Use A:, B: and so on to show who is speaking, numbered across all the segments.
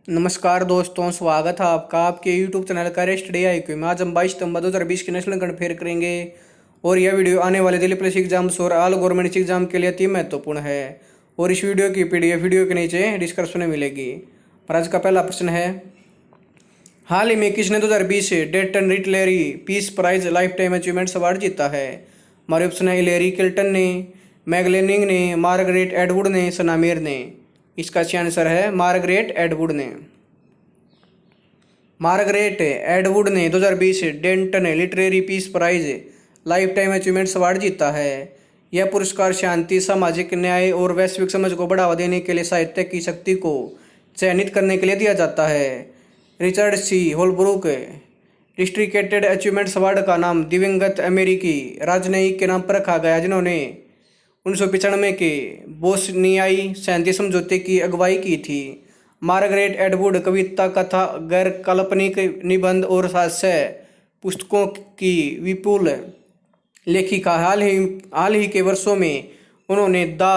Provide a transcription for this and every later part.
A: नमस्कार दोस्तों, स्वागत है आपका आपके यूट्यूब चैनल का स्टडी आईक्यू में। आज हम 22 सितंबर 2020 की नेशनल करंट अफेयर करेंगे और यह वीडियो आने वाले दिल्ली पुलिस एग्जाम्स और ऑल गवर्नमेंट एग्जाम के लिए अति महत्वपूर्ण है। और इस वीडियो की पीडीएफ वीडियो के नीचे डिस्क्रिप्शन में मिलेगी। और आज का पहला प्रश्न है, हाल ही में किसने 2020 Dayton literary peace prize lifetime achievements award जीता है? हमारे ऑप्शन है हिलेरी क्लिंटन ने, मैगलेनिंग ने, मार्गरेट एडवुड ने, सनामेर ने। इसका सही आंसर है मार्गरेट एडवुड ने। मार्गरेट एडवुड ने 2020 Dayton literary peace prize lifetime achievements award जीता है। यह पुरस्कार शांति, सामाजिक न्याय और वैश्विक समझ को बढ़ावा देने के लिए साहित्य की शक्ति को चयनित करने के लिए दिया जाता है। रिचर्ड सी होलब्रूक डिस्ट्रिक्टेड अचीवमेंट्स अवार्ड का नाम दिवंगत अमेरिकी राजनयिक के नाम पर रखा गया जिन्होंने 1995 के बोस्नियाई शांति समझौते की अगुवाई की थी। मार्गरेट एडवुड कविता, कथा, गैर काल्पनिक निबंध और हास्य पुस्तकों की विपुल लेखिका। हाल ही के वर्षों में उन्होंने द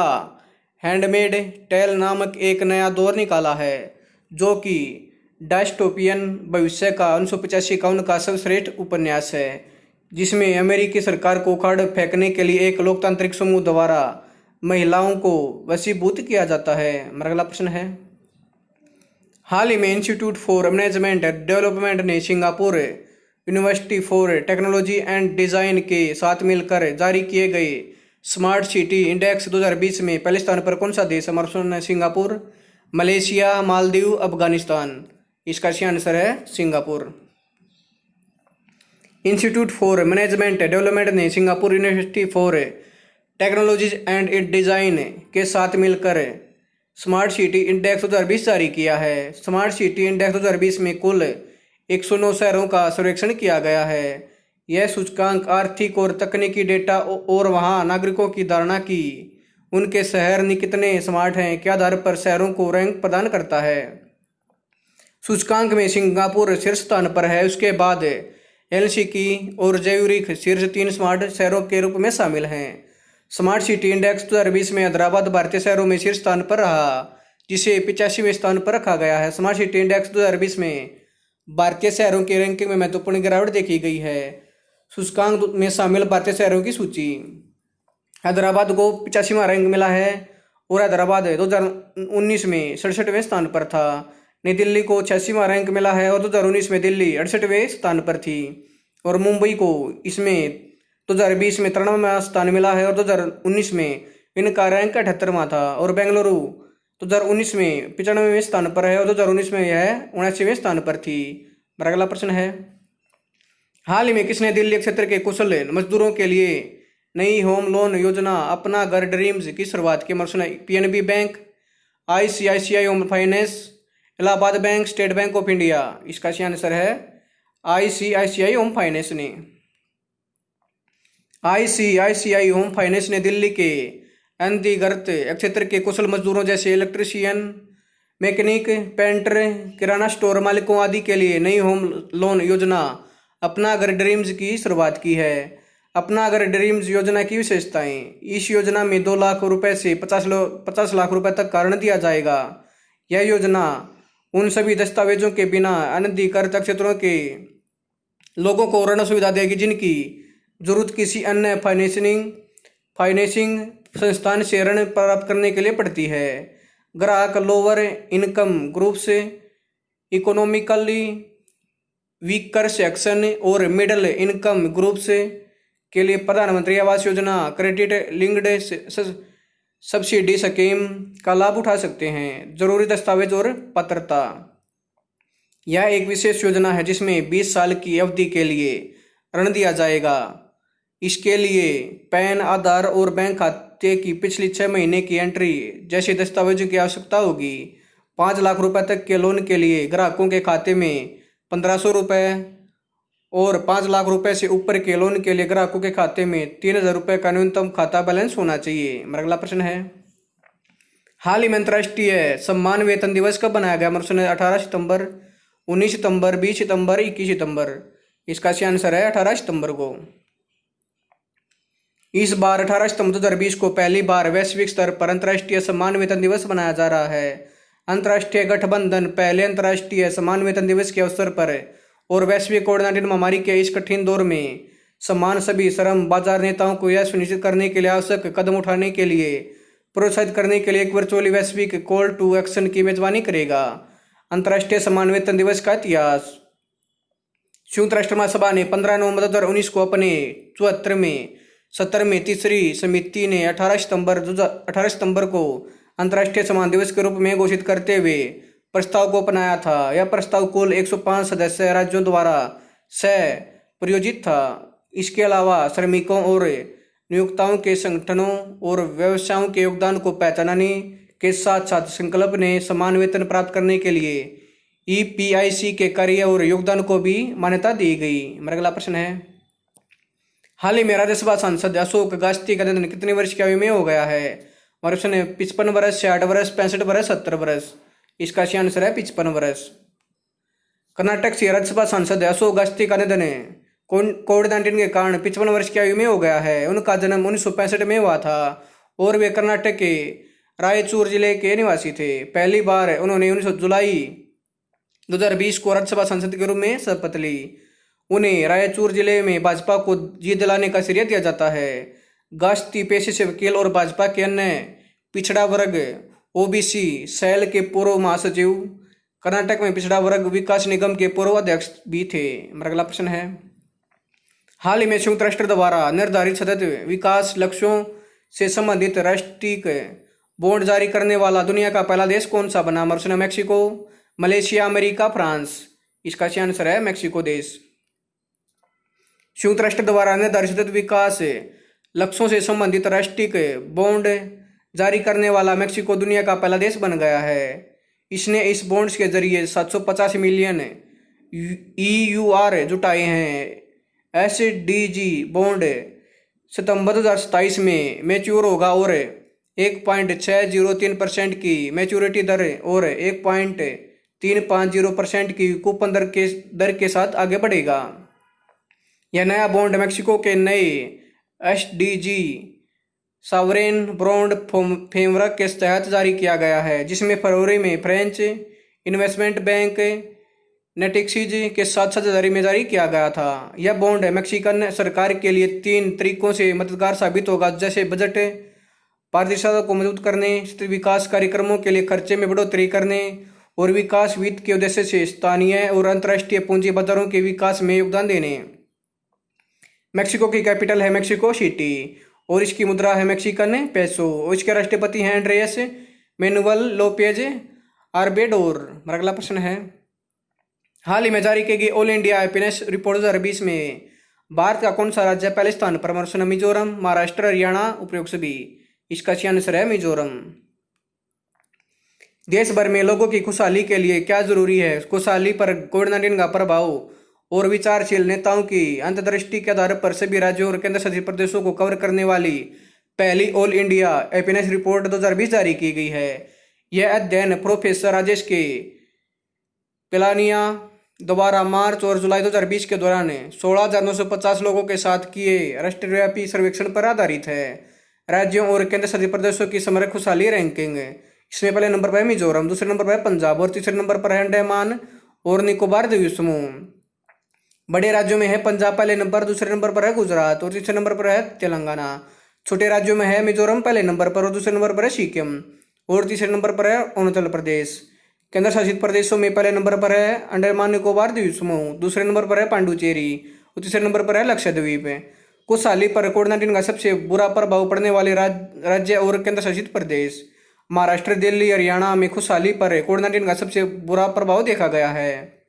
A: हैंडमेड टेल नामक एक नया दौर निकाला है, जो कि डायस्टोपियन भविष्य का 1985 का उनका सर्वश्रेष्ठ उपन्यास है, जिसमें अमेरिकी सरकार को उखाड़ फेंकने के लिए एक लोकतांत्रिक समूह द्वारा महिलाओं को वशीभूत किया जाता है। हमारा अगला प्रश्न है, हाल ही में इंस्टीट्यूट फॉर मैनेजमेंट डेवलपमेंट ने Singapore university for technology and design के साथ मिलकर जारी किए गए स्मार्ट सिटी इंडेक्स 2020 में पहले स्थान पर कौन सा देश? हमारा ऑप्शन है सिंगापुर, मलेशिया, मालदीव, अफगानिस्तान। इसका सही आंसर है Singapore. Institute for management development ने Singapore university for technologies and design के साथ मिलकर स्मार्ट सिटी इंडेक्स 2020 जारी किया है। स्मार्ट सिटी इंडेक्स 2020 में कुल 109 शहरों का सर्वेक्षण किया गया है। यह सूचकांक आर्थिक और तकनीकी डेटा और वहां नागरिकों की धारणा की उनके शहर कितने स्मार्ट हैं के आधार पर शहरों को रैंक प्रदान करता है। सूचकांक में सिंगापुर शीर्ष स्थान पर है। उसके बाद हेलसिंकी और ज्यूरिख शीर्ष 3 स्मार्ट शहरों के रूप में शामिल हैं। स्मार्ट सिटी इंडेक्स 2020 में हैदराबाद भारतीय शहरों में शीर्ष स्थान पर रहा, जिसे 85वें स्थान पर रखा गया है। स्मार्ट सिटी इंडेक्स 2020 में भारतीय शहरों की रैंकिंग में महत्वपूर्ण गिरावट देखी गई है। सूचकांक में शामिल भारतीय शहरों की सूची। हैदराबाद को 85वां रैंक मिला है और हैदराबाद 2019 में 67वें स्थान पर था। नई दिल्ली को 86वां रैंक मिला है और 2019 में दिल्ली 68वें स्थान पर थी। और मुंबई को इसमें 2020 में 93वां स्थान मिला है और 2019 में इनका रैंक 78वां था। और बेंगलुरु 2019 में 95वें स्थान पर है और 2019 में यह 79वें स्थान पर थी। मेरा अगला प्रश्न है, हाल ही में किसने दिल्ली क्षेत्र के कुशल मजदूरों के लिए नई होम लोन योजना अपना घर ड्रीम्स की शुरुआत की? मर्सन PNB bank, ICICI home finance, Allahabad bank, state bank of India. इसका सही आंसर है आईसीआईसीआई होम फाइनेंस ने। आईसीआईसीआई होम फाइनेंस ने दिल्ली के अनधिकृत क्षेत्र के कुशल मजदूरों जैसे इलेक्ट्रीशियन, मैकेनिक, पेंटर, किराना स्टोर मालिकों आदि के लिए नई होम लोन योजना अपना घर ड्रीम्स की शुरुआत की है। अपना घर ड्रीम्स योजना की विशेषताएं, इस योजना में 2 लाख रुपए से 50 लाख रुपए तक का ऋण दिया जाएगा। यह योजना उन सभी दस्तावेजों के बिना अनधिकृत क्षेत्रों के लोगों को ऋण सुविधा देगी जिनकी जरूरत किसी अन्य फाइनेंसिंग संस्थान से ऋण प्राप्त करने के लिए पड़ती है। ग्राहक लोअर इनकम ग्रुप से, इकोनॉमिकली वीकर सेक्शन और मिडिल इनकम ग्रुप से के लिए प्रधानमंत्री Awas Yojana credit linked subsidy scheme का लाभ उठा सकते हैं। जरूरी दस्तावेज और पात्रता, यह एक विशेष योजना है जिसमें 20 साल की अवधि के लिए ऋण दिया जाएगा। इसके लिए पैन, आधार और बैंक खाते की पिछली 6 महीने की एंट्री जैसे दस्तावेजों की आवश्यकता होगी। 5 लाख रुपए तक के लोन के लिए ग्राहकों के खाते में 1500 रुपये और 5 लाख रुपए से ऊपर के लोन के लिए ग्राहकों के खाते में 3000 रुपये का न्यूनतम खाता बैलेंस होना चाहिए। मेरा अगला प्रश्न है, हाल ही में अंतर्राष्ट्रीय सम्मान वेतन दिवस कब बनाया गया? मर्सन 18 सितंबर, 19 सितंबर, 20 सितंबर, 21 सितंबर। इसका सही आंसर है 18 सितंबर को। इस बार 18 सितंबर 2020 को पहली बार वैश्विक स्तर पर अंतर्राष्ट्रीय सम्मान वेतन दिवस मनाया जा रहा है। अंतर्राष्ट्रीय गठबंधन पहले अंतर्राष्ट्रीय समान वेतन दिवस के अवसर पर और वैश्विक कोविड-19 महामारी के इस कठिन दौर में समान सभी श्रम बाजार नेताओं को यह सुनिश्चित करने के लिए आवश्यक कदम उठाने के लिए प्रोत्साहित करने के लिए एक वर्चुअली वैश्विक कॉल टू एक्शन की मेजबानी करेगा। अंतर्राष्ट्रीय समान वेतन दिवस का इतिहास। संयुक्त राष्ट्र महासभा ने 15 नवंबर 2019 को अपने 70वें तीसरी समिति ने 18 सितंबर को अंतर्राष्ट्रीय समान दिवस के रूप में घोषित करते हुए प्रस्ताव को अपनाया था। यह प्रस्ताव कुल 105 सदस्य राज्यों द्वारा सह प्रायोजित था। इसके अलावा श्रमिकों और नियोक्ताओं के संगठनों और व्यवसायों के योगदान को पहचानने के साथ साथ संकल्प ने समान वेतन प्राप्त करने के लिए EPIC के कार्य और योगदान को भी मान्यता दी गई। मेरा अगला प्रश्न है, हाल ही में राज्यसभा सांसद अशोक गास्ती का निधन कितने वर्ष की आयु में हो गया है? हमारा प्रश्न है 55 वर्ष, 60 वर्ष, 65 वर्ष, 70 वर्ष। इसका सही आंसर है 55 वर्ष। कर्नाटक से राज्यसभा सांसद अशोक गास्ती का निधन कोविड-19 के कारण 55 वर्ष की आयु में हो गया है। उनका जन्म 1965 में हुआ था और वे कर्नाटक के रायचूर जिले के निवासी थे। पहली बार उन्होंने 19 जुलाई 2020 को राज्यसभा सांसद के रूप में शपथ ली। उन्हें रायचूर जिले में भाजपा को जीत दिलाने का श्रेय दिया जाता है। गास्ती पेशे से वकील और भाजपा के अन्य पिछड़ा वर्ग OBC सेल के पूर्व महासचिव, कर्नाटक में पिछड़ा वर्ग विकास निगम के पूर्व अध्यक्ष भी थे। मेरा अगला प्रश्न है, हाल ही में संयुक्त राष्ट्र द्वारा निर्धारित सतत विकास लक्ष्यों से संबंधित राष्ट्रीय बॉन्ड जारी करने वाला दुनिया का पहला देश कौन सा बना? हमारा मेक्सिको, मलेशिया, अमेरिका, फ्रांस। इसका सही आंसर है मेक्सिको देश। संयुक्त राष्ट्र द्वारा निर्धारित सतत विकास लक्ष्यों से संबंधित राष्ट्रीय बॉन्ड जारी करने वाला मेक्सिको दुनिया का पहला देश बन गया है। इसने इस बॉन्ड्स के जरिए 750 मिलियन EUR जुटाए हैं। SDG बॉन्ड सितंबर 2027 में मैच्योर होगा और 1.603% की मैच्योरिटी दर और 1.350% की कूपन दर के साथ आगे बढ़ेगा। यह नया बॉन्ड मेक्सिको के नए SDG सॉवरेन बॉन्ड फ्रेमवर्क के तहत जारी किया गया है, जिसमें फरवरी में फ्रेंच इन्वेस्टमेंट बैंक नेटिक्सीज के साथ साझेदारी में जारी किया गया था। यह बॉन्ड मैक्सिकन सरकार के लिए 3 तरीकों से मददगार साबित होगा, जैसे बजट पारदर्शिता को मजबूत करने, विकास कार्यक्रमों के लिए खर्चे में बढ़ोतरी करने और विकास वित्त के उद्देश्य से स्थानीय और अंतर्राष्ट्रीय पूंजी बाजारों के विकास में योगदान देने। मेक्सिको की कैपिटल है मेक्सिको सिटी और इसकी मुद्रा है मैक्सिकन पेसो और इसके राष्ट्रपति हैं एंड्रेस मैनुअल लोपेज ऑब्रेडोर। हमारा अगला प्रश्न है, हाल ही में जारी की गई ऑल इंडिया हैप्पीनेस रिपोर्ट 2020 में भारत का कौन सा राज्य पहले स्थान पर? हमारा मिजोरम, महाराष्ट्र, हरियाणा, उपयुक्त सभी। इसका सही आंसर है मिजोरम। देश भर में लोगों की खुशहाली के लिए क्या जरूरी है? खुशहाली पर कोविड-19 का प्रभाव और विचारशील नेताओं की अंतर्दृष्टि के आधार पर सभी राज्यों और केंद्र शासित प्रदेशों को कवर करने वाली पहली ऑल इंडिया हैप्पीनेस रिपोर्ट 2020 जारी की गई है। यह अध्ययन प्रोफेसर राजेश के पिलानिया द्वारा मार्च और जुलाई 2020 के दौरान 16,950 लोगों के साथ किए राष्ट्रव्यापी सर्वेक्षण पर आधारित है। राज्यों और केंद्र शासित प्रदेशों की समग्र खुशहाली रैंकिंग, इसमें पहले नंबर पर है मिजोरम, दूसरे नंबर पर है पंजाब और तीसरे नंबर पर है अंडमान और निकोबार द्वीप समूह। बड़े राज्यों में है पंजाब पहले नंबर, दूसरे नंबर पर है गुजरात और तीसरे नंबर पर है तेलंगाना। छोटे राज्यों में है मिजोरम पहले नंबर पर और दूसरे नंबर पर है सिक्किम और तीसरे नंबर पर है अरुणाचल प्रदेश। केंद्र शासित प्रदेशों में पहले नंबर पर है अंडमान निकोबार द्वीप समूह, दूसरे नंबर पर है पांडुचेरी और तीसरे नंबर पर है लक्षद्वीप। खुशहाली पर कोविड-19 का सबसे बुरा प्रभाव पड़ने वाले राज्य और केंद्र शासित प्रदेश, महाराष्ट्र, दिल्ली, हरियाणा में खुशहाली पर कोविड-19 का सबसे बुरा प्रभाव देखा गया है,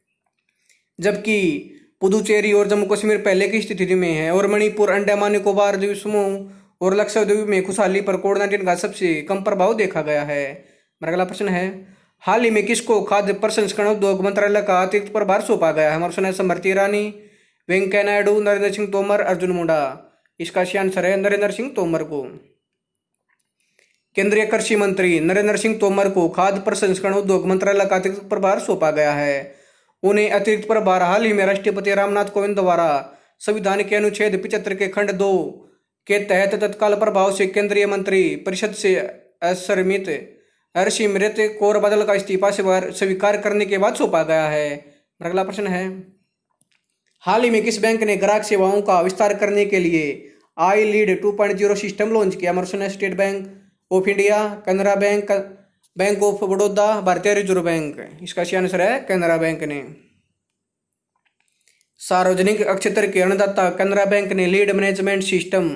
A: जबकि पुदुचेरी और जम्मू कश्मीर पहले की स्थिति में है और मणिपुर, अंडमान निकोबार द्वीप समूह और लक्षद्वीप में खुशहाली पर कोविड-19 का सबसे कम प्रभाव देखा गया है। मेरा अगला प्रश्न है, हाल ही में किसको खाद्य प्रसंस्करण उद्योग मंत्रालय का अतिरिक्त प्रभार सौंपा गया है? हमारा प्रश्न है स्मृति ईरानी, वेंकैया नायडू, नरेंद्र सिंह तोमर, अर्जुन मुंडा। इसका सही आंसर है नरेंद्र सिंह तोमर को। केंद्रीय कृषि मंत्री नरेंद्र सिंह तोमर को खाद्य प्रसंस्करण उद्योग मंत्रालय का अतिरिक्त प्रभार सौंपा गया है। उन्हें अतिरिक्त प्रभार हाल ही में राष्ट्रपति रामनाथ कोविंद द्वारा संविधान के अनुच्छेद 75 के खंड 2 के तहत तत्काल प्रभाव से केंद्रीय मंत्री परिषद से असंमित हरसिमरत कौर बादल का इस्तीफा स्वीकार करने के बाद सौंपा गया है। अगला प्रश्न है, हाल ही में किस बैंक ने ग्राहक सेवाओं का विस्तार करने के लिए आई लीड 2.0 सिस्टम लॉन्च किया? ऑप्शन है state bank of India, Canara bank, bank of Baroda, भारतीय रिजर्व बैंक। इसका सही आंसर है कैनरा बैंक ने। सार्वजनिक क्षेत्र के ऋणदाता कैनरा बैंक ने लीड मैनेजमेंट सिस्टम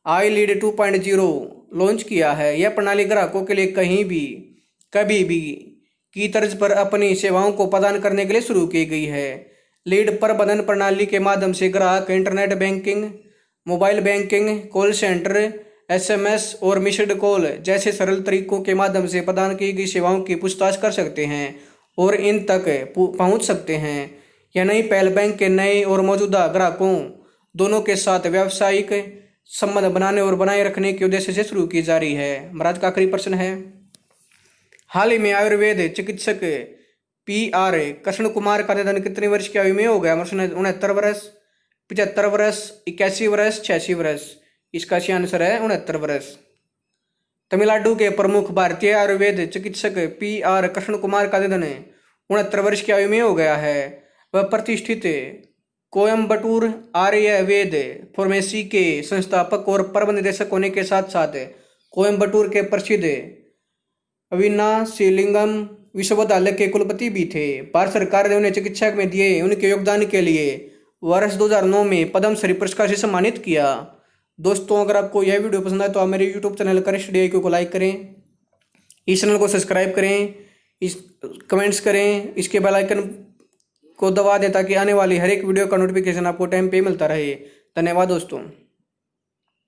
A: आई लीड 2.0 लॉन्च किया है। यह प्रणाली ग्राहकों के लिए कहीं भी कभी भी की तर्ज पर अपनी सेवाओं को प्रदान करने के लिए शुरू की गई है। लीड प्रबंधन प्रणाली के माध्यम से ग्राहक internet banking, mobile banking, call centre, SMS और मिस्ड कॉल जैसे सरल तरीकों के माध्यम से प्रदान की गई सेवाओं की पूछताछ कर सकते हैं और इन तक पहुंच सकते हैं। यह नई पहल बैंक के नए और मौजूदा ग्राहकों दोनों के साथ व्यावसायिक संबंध बनाने और बनाए रखने के उद्देश्य से शुरू की जा रही है। महाराज का आखिरी प्रश्न है, हाल ही में आयुर्वेद चिकित्सक PR कृष्ण कुमार का निधन कितने वर्ष की आयु में हो गया? 69 वर्ष, 75 वर्ष, 81 वर्ष, 86 वर्ष। इसका सही आंसर है 69 वर्ष। तमिलनाडु के प्रमुख भारतीय आयुर्वेद चिकित्सक PR कृष्ण कुमार का निधन 69 वर्ष की आयु में हो गया है। वह प्रतिष्ठित कोयम्बटूर आयुर्वेद फार्मेसी के संस्थापक और प्रबंध निदेशक होने के साथ साथ कोयम्बटूर के प्रसिद्ध अविनाशिलिंगम विश्वविद्यालय के कुलपति भी थे। भारत सरकार ने उन्हें चिकित्सा में दिए उनके योगदान के लिए वर्ष 2009 में पद्मश्री पुरस्कार से सम्मानित किया। दोस्तों, अगर आपको यह वीडियो पसंद आए तो आप मेरे YouTube channel correct study IQ को लाइक करें, इस चैनल को सब्सक्राइब करें, इस कमेंट्स करें, इसके बेल आइकन को दबा दें ताकि आने वाली हर एक वीडियो का नोटिफिकेशन आपको टाइम पे मिलता रहे। धन्यवाद दोस्तों।